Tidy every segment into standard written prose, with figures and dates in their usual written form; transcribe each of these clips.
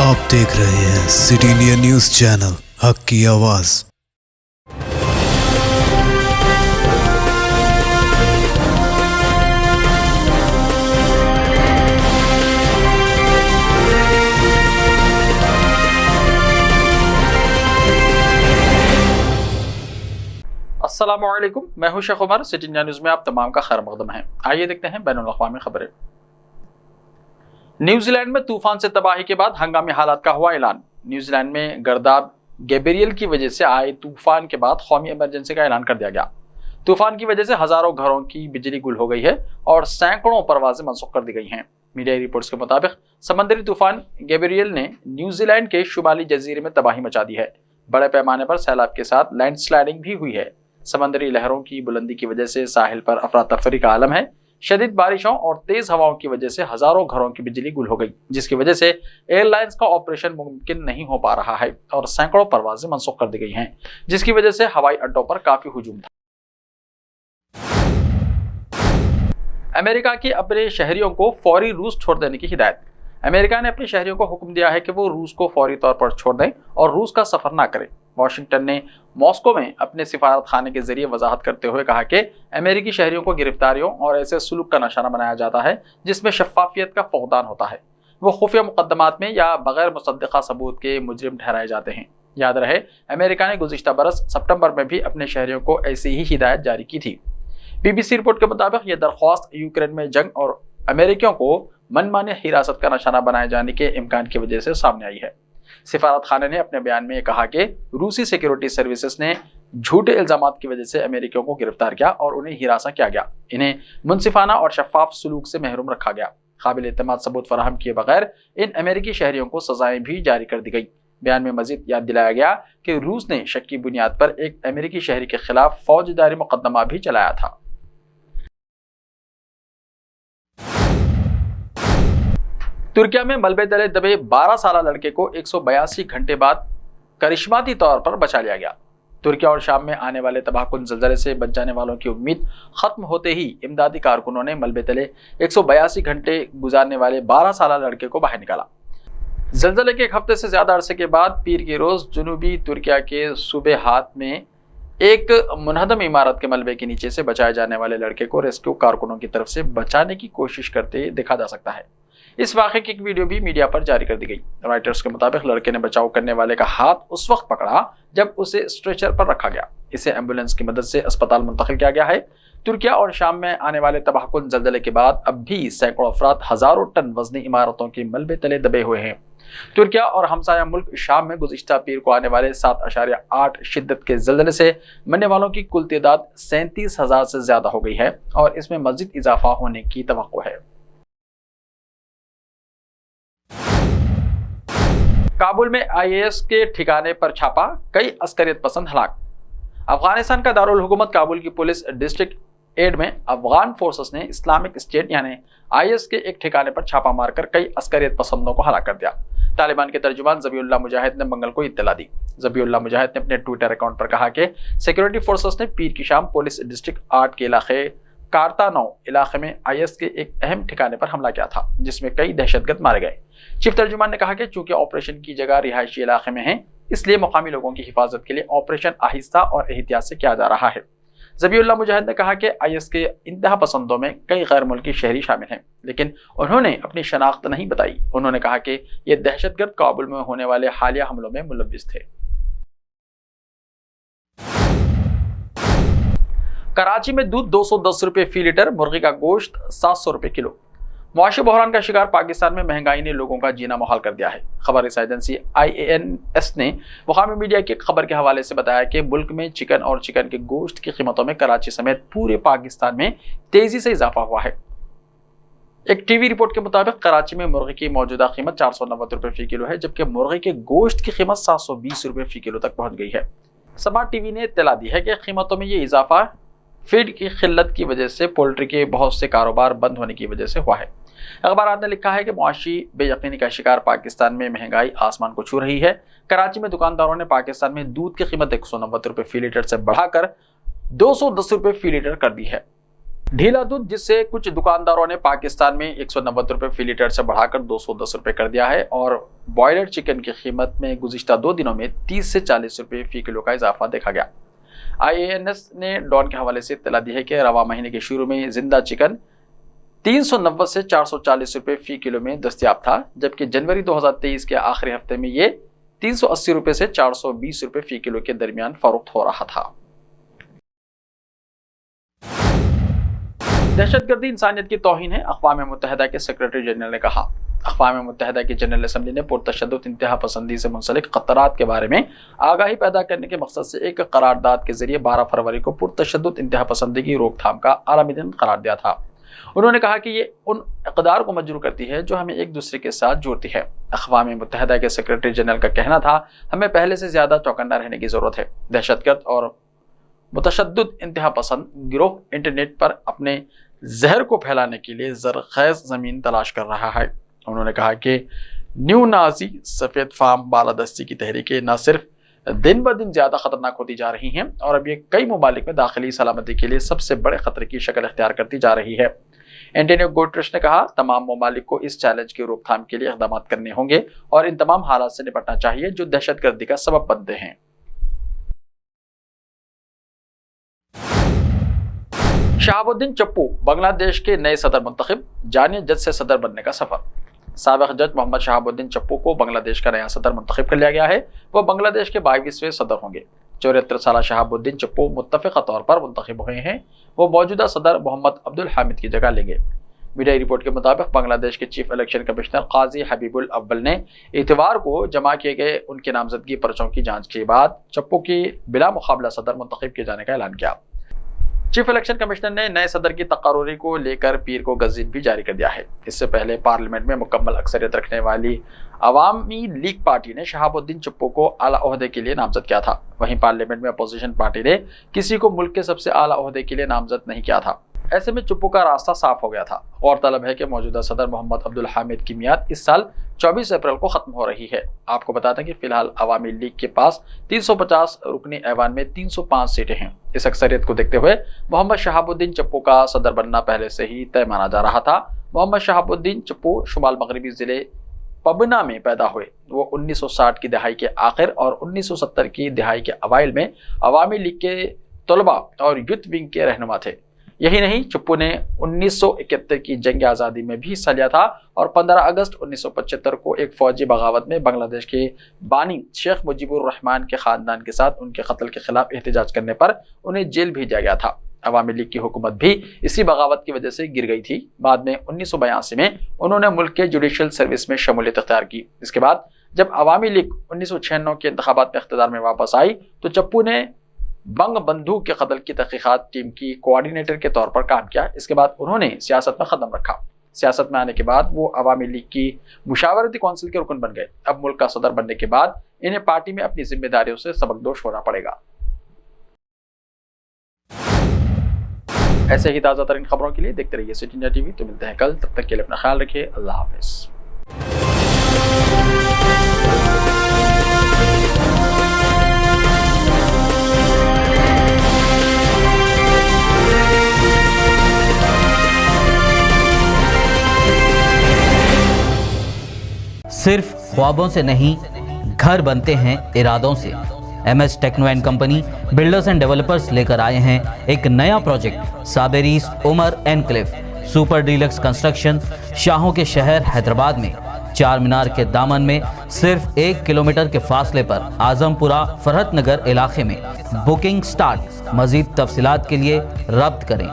आप देख रहे हैं सिटी इंडिया न्यूज़ चैनल हक की आवाज़। अस्सलामुअलैकुम, मैं हूं Sheikh Umar. City India News में आप तमाम का खैर मकदम है। आइए देखते हैं बैनुल अक़वामी खबरें। न्यूजीलैंड में तूफान से तबाही के बाद हंगामी हालात का हुआ ऐलान। न्यूजीलैंड में गर्दाब गैब्रियल की वजह से आए तूफान के बाद कौमी इमरजेंसी का ऐलान कर दिया गया। तूफान की वजह से हजारों घरों की बिजली गुल हो गई है और सैकड़ों परवाजें मनसूख कर दी गई हैं। मीडिया रिपोर्ट्स के मुताबिक समंदरी तूफान गैब्रियल ने न्यूजीलैंड के शुमाली जजीरे में तबाही मचा दी है। बड़े पैमाने पर सैलाब के साथ लैंडस्लाइडिंग भी हुई है। समंदरी लहरों की बुलंदी की वजह से साहिल पर अफरा तफरी का आलम है। शदीद बारिशों और तेज हवाओं की वजह से हजारों घरों की बिजली गुल हो गई, जिसकी वजह से एयरलाइंस का ऑपरेशन मुमकिन नहीं हो पा रहा है और सैकड़ों परवाजें मनसूख कर दी गई हैं, जिसकी वजह से हवाई अड्डों पर काफी हुजूम था। अमेरिका की अपने शहरियों को फौरी रूस छोड़ देने की हिदायत। अमेरिका ने अपने शहरियों को हुक्म दिया है कि वो रूस को फौरी तौर पर छोड़ दें और रूस का सफर ना करें। वाशिंगटन ने मॉस्को में अपने सिफारत खाने के जरिए वजाहत करते हुए कहा कि अमेरिकी शहरियों को गिरफ्तारियों और ऐसे सुलूक का निशाना बनाया जाता है जिसमें शफाफियत का फुकदान होता है। वो खुफिया मुकदमात में या बगैर मुसद्दक़ा सबूत के मुजरिम ठहराए जाते हैं। याद रहे, अमेरिका ने गुज़िश्ता बरस सितंबर में भी अपने शहरियों को ऐसी ही हिदायत जारी की थी। BBC रिपोर्ट के मुताबिक यह दरख्वास्त यूक्रेन में जंग और अमेरिकियों को मनमानी हिरासत का निशाना बनाए जाने के इम्कान की वजह से सामने आई है। सिफारत खाने ने अपने बयान में कहा कि रूसी सिक्योरिटी सर्विसेज ने झूठे इल्जामात की वजह से अमेरिकियों को गिरफ्तार किया और उन्हें हिरासा किया गया। इन्हें मुनसिफाना और शफाफ सलूक से महरूम रखा गया। काबिल एतमाद सबूत फराहम किए बगैर इन अमेरिकी शहरियों को सजाएं भी जारी कर दी गई। बयान में मजीद याद दिलाया गया कि रूस ने शक की बुनियाद पर एक अमेरिकी शहरी के खिलाफ फौजदारी मुकदमा भी चलाया था। तुर्किया में मलबे तले दबे 12 साल लड़के को 182 घंटे बाद करिश्माती तौर पर बचा लिया गया। तुर्किया और शाम में आने वाले तबाहकुन ज़लज़ले से बच जाने वालों की उम्मीद खत्म होते ही इमदादी कारकुनों ने मलबे तले 182 घंटे गुजारने वाले 12 साल लड़के को बाहर निकाला। ज़लज़ले के एक हफ्ते से ज्यादा अरसे के बाद पीर के रोज जुनूबी तुर्किया के सूबे हात में एक मुनहदम इमारत के मलबे के नीचे से बचाए जाने वाले लड़के को रेस्क्यू कारकुनों की तरफ से बचाने की कोशिश करते देखा जा सकता है। इस वाक़े की एक वीडियो भी मीडिया पर जारी कर दी गई। रॉयटर्स के मुताबिक लड़के ने बचाव करने वाले का हाथ उस वक्त पकड़ा जब उसे स्ट्रेचर पर रखा गया। इसे एम्बुलेंस की मदद से अस्पताल मुंतकिल किया गया है। तुर्किया और शाम में आने वाले तबाहकुन ज़लज़ले के बाद अब भी सैकड़ों अफराद हजारों टन वजनी इमारतों के मलबे तले दबे हुए हैं। तुर्किया और हमसाया मुल्क शाम में गुज़िश्ता पीर को आने वाले 7.8 शिद्दत के ज़लज़ले से मरने वालों की कुल तादाद 37,000 से ज्यादा हो गई है और इसमें मज़ीद इजाफा होने की तवक्को है। काबुल में IAS के ठिकाने पर छापा, कई अस्करियत पसंद हलाक। अफगानिस्तान का दारुल हुकूमत काबुल की पुलिस डिस्ट्रिक्ट एड में अफगान फोर्सेस ने इस्लामिक स्टेट यानी IS के एक ठिकाने पर छापा मारकर कई अस्करियत पसंदों को हलाक कर दिया। तालिबान के तर्जुमान ज़बीउल्लाह मुजाहिद ने मंगल को इत्तला दी। ज़बीउल्लाह मुजाहिद ने अपने ट्विटर अकाउंट पर कहा कि सिक्योरिटी फोर्सेस ने पीर की शाम पुलिस डिस्ट्रिक्ट 8 के इलाके कारतानौ इलाके में IS के एक अहम ठिकाने पर हमला किया था, जिसमें कई दहशतगर्द मारे गए। चीफ तर्जुमान ने कहा कि चूंकि ऑपरेशन की जगह रिहायशी इलाके में है, इसलिए मुकामी लोगों की हिफाजत के लिए ऑपरेशन आहिस्ता और एहतियात से किया जा रहा है। ज़बीउल्लाह मुजाहिद ने कहा कि IS के इंतहा पसंदों में कई गैर मुल्की शहरी शामिल हैं, लेकिन उन्होंने अपनी शनाख्त नहीं बताई। उन्होंने कहा कि ये दहशतगर्द काबुल में होने वाले हालिया हमलों में मुलव्विस थे। कराची में दूध 210 रुपये फी लीटर, मुर्गी का गोश्त 700 रुपये किलो। मुआशी बहरान का शिकार पाकिस्तान में महंगाई ने लोगों का जीना मुहाल कर दिया है। खबर रसा एजेंसी IANS ने मुकामी मीडिया की खबर के हवाले से बताया कि मुल्क में चिकन और चिकन के गोश्त की कीमतों में कराची समेत पूरे पाकिस्तान में तेजी से इजाफा हुआ है। एक टीवी रिपोर्ट के मुताबिक कराची में मुर्गी की मौजूदा कीमत 490 रुपये फी किलो है, जबकि मुर्गी के गोश्त की कीमत 720 रुपये फी किलो तक पहुंच गई है। समाज टीवी ने इत्तला दी है कि कीमतों में ये इजाफा फीड की किल्लत की वजह से पोल्ट्री के बहुत से कारोबार बंद होने की वजह से हुआ है। अखबारात ने लिखा है कि मुआशी बेयकीनी का शिकार पाकिस्तान में महंगाई आसमान को छू रही है। कराची में दुकानदारों ने पाकिस्तान में दूध की कीमत 190 रुपये फी लीटर से बढ़ाकर 210 रुपये फी लीटर कर दी है। ढीला दूध जिससे कुछ दुकानदारों ने पाकिस्तान में 190 रुपये फी लीटर से बढ़ाकर 210 रुपये कर दिया है और बॉयलर चिकन की कीमत में गुज़िश्ता 2 दिनों में 30 से 40 रुपये फ़ी किलो का इजाफा देखा गया। IANS ने डॉन के हवाले से इत्तला दी है कि रवा महीने के शुरू में जिंदा चिकन 390 से 440 रुपये फ़ी किलो में दस्तयाब था, जबकि जनवरी 2023 के आखिरी हफ्ते में ये 380 रुपये से 420 रुपये फ़ी किलो के दरमियान फरोख्त हो रहा था। दहशतगर्दी इंसानियत की तौहीन है, अक़वाम मुत्तहिदा के सेक्रेटरी जनरल ने कहा। अक़वाम मुत्तहिदा की जनरल असम्बली ने पुरतशद्दुद इंतहा पसंदी से मुंसलिक ख़तरात के बारे में आगाही पैदा करने के मकसद से एक करारदाद के जरिए 12 फरवरी को पुरतशद्दुद इंतहा पसंदी की रोकथाम का आलमी दिन करार दिया था। उन्होंने कहा कि ये उन इक़दार को मजरूह करती है जो हमें एक दूसरे के साथ जोड़ती है। अक़वाम मुत्तहिदा के सेक्रेटरी जनरल का कहना था, हमें पहले से ज़्यादा चौकन्ना रहने की ज़रूरत है। दहशतगर्द और मुतशद्दिद इंतहा पसंद गिरोह इंटरनेट पर अपने जहर को फैलाने के लिए ज़रख़ैज़ ज़मीन तलाश कर रहा है। उन्होंने कहा कि न्यू नाज़ी सफ़ेद फार्म बालादस्ती की तहरीकें न सिर्फ दिन ब दिन ज़्यादा ख़तरनाक होती जा रही हैं और अब ये कई ममालिक में दाखिली सलामती के लिए सबसे बड़े ख़तरे की शक्ल इख्तियार करती जा रही है। एंटोनियो गुटेरेस ने कहा, तमाम ममालिक को इस चैलेंज की रोकथाम के लिए इक़दाम करने होंगे और इन तमाम हालात से निपटना चाहिए जो दहशतगर्दी का सबब बनते हैं। शहाबुद्दीन चप्पू बांग्लादेश के नए सदर मुंतखब, जानिए जज से सदर बनने का सफर। साबिक़ जज मोहम्मद शहाबुद्दीन चप्पू को बांग्लादेश का नया सदर मुंतखब कर लिया गया है। वह बांग्लादेश के 22वें सदर होंगे। 74 साल शहाबुद्दीन चप्पू मुत्तफ़िक़ा तौर पर मुंतखब हुए हैं। वो मौजूदा सदर मोहम्मद अब्दुल हामिद की जगह लेंगे। मीडिया रिपोर्ट के मुताबिक बांग्लादेश के चीफ इलेक्शन कमिश्नर काजी हबीबुल अव्वल ने इतवार को जमा किए गए उनके नामजदगी पर्चों की जाँच के बाद चप्पू की बिला मुकाबला सदर मुंतखब किए जाने का ऐलान किया। चीफ इलेक्शन कमिश्नर ने नए सदर की तकर्री को लेकर पीर को गज़ीद भी जारी कर दिया है। इससे पहले पार्लियामेंट में मुकम्मल अक्सरियत रखने वाली अवामी लीग पार्टी ने शहाबुद्दीन चप्पू को आला ओहदे के लिए नामजद किया था। वहीं पार्लियामेंट में अपोजिशन पार्टी ने किसी को मुल्क के सबसे आला ओहदे के लिए नामजद नहीं किया था। ऐसे में चप्पू का रास्ता साफ हो गया था। गौरतलब है कि मौजूदा सदर मोहम्मद अब्दुल हामिद की मियाद इस साल 24 अप्रैल को ख़त्म हो रही है। आपको बता दें कि फिलहाल अवामी लीग के पास 350 रुकनी ऐवान में 305 सीटें हैं। इस अक्सरियत को देखते हुए मोहम्मद शहाबुद्दीन चप्पू का सदर बनना पहले से ही तय माना जा रहा था। मोहम्मद शहाबुद्दीन चप्पू शुमाल मगरबी ज़िले पबना में पैदा हुए। वो 1960 की दहाई के आखिर और 1970 की दहाई के अवाइल में अवामी लीग के तलबा और यूथ विंग के रहनुमा थे। यही नहीं, चप्पू ने 1971 की जंग आज़ादी में भी हिस्सा लिया था और 15 अगस्त 1975 को एक फौजी बगावत में बांग्लादेश के बानी शेख मुजीबुर रहमान के ख़ानदान के साथ उनके कत्ल के खिलाफ एहतजाज करने पर उन्हें जेल भेजा गया था। अवामी लीग की हुकूमत भी इसी बगावत की वजह से गिर गई थी। बाद में 1982 में उन्होंने मुल्क के जुडिशल सर्विस में शमूलियत इख्तियार की। इसके बाद जब अवामी लीग 1996 के इंतखाबात में इख्तियार में वापस आई तो चप्पू ने बंग बंधु के कत्ल की तहकीकात टीम की कोऑर्डिनेटर के तौर पर काम किया। इसके बाद उन्होंने सियासत में कदम रखा। सियासत में आने के बाद वो अवामी लीग की मुशावरती कौंसिल के रुकन बन गए। अब मुल्क का सदर बनने के बाद इन्हें पार्टी में अपनी जिम्मेदारियों से सबकदोश होना पड़ेगा। ऐसे ही ताज़ा तरीन खबरों के लिए देखते रहिए सिटी इंडिया टीवी। तो मिलते हैं कल, तब तक के लिए अपना ख्याल रखिए। अल्लाह हाफिज़। सिर्फ ख्वाबों से नहीं, घर बनते हैं इरादों से। MS techno and company builders and developers लेकर आए हैं एक नया project, Saberi's Umar enclave super deluxe construction. शाहों के शहर हैदराबाद में चार मीनार के दामन में सिर्फ 1 किलोमीटर के फासले पर आजमपुरा फरहत नगर इलाके में। Booking start. मजीद तफसीलात के लिए रब्त करें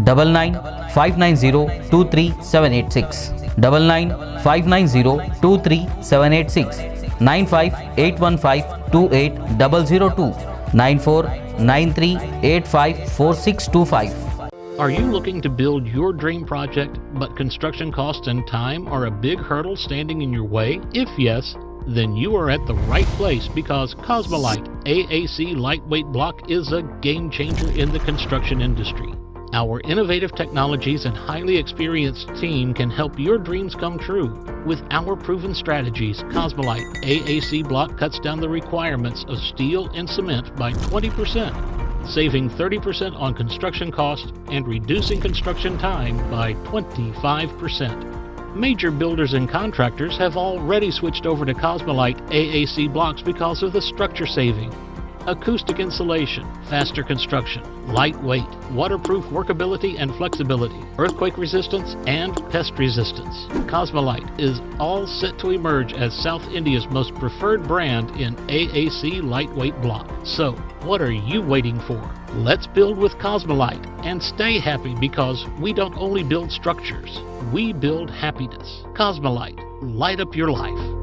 9959023786 9959023786 9581528002 9493854625। Are you looking to build your dream project, but construction costs and time are a big hurdle standing in your way? If yes, then you are at the right place, because Cosmolite AAC lightweight block is a game changer in the construction industry. Our innovative technologies and highly experienced team can help your dreams come true. With our proven strategies, Cosmolite AAC block cuts down the requirements of steel and cement by 20%, saving 30% on construction costs and reducing construction time by 25%. Major builders and contractors have already switched over to Cosmolite AAC blocks because of the structure saving, acoustic insulation, faster construction, lightweight, waterproof workability and flexibility, earthquake resistance, and pest resistance. Cosmolite is all set to emerge as South India's most preferred brand in AAC lightweight block. So, what are you waiting for? Let's build with Cosmolite and stay happy, because we don't only build structures, we build happiness. Cosmolite, light up your life.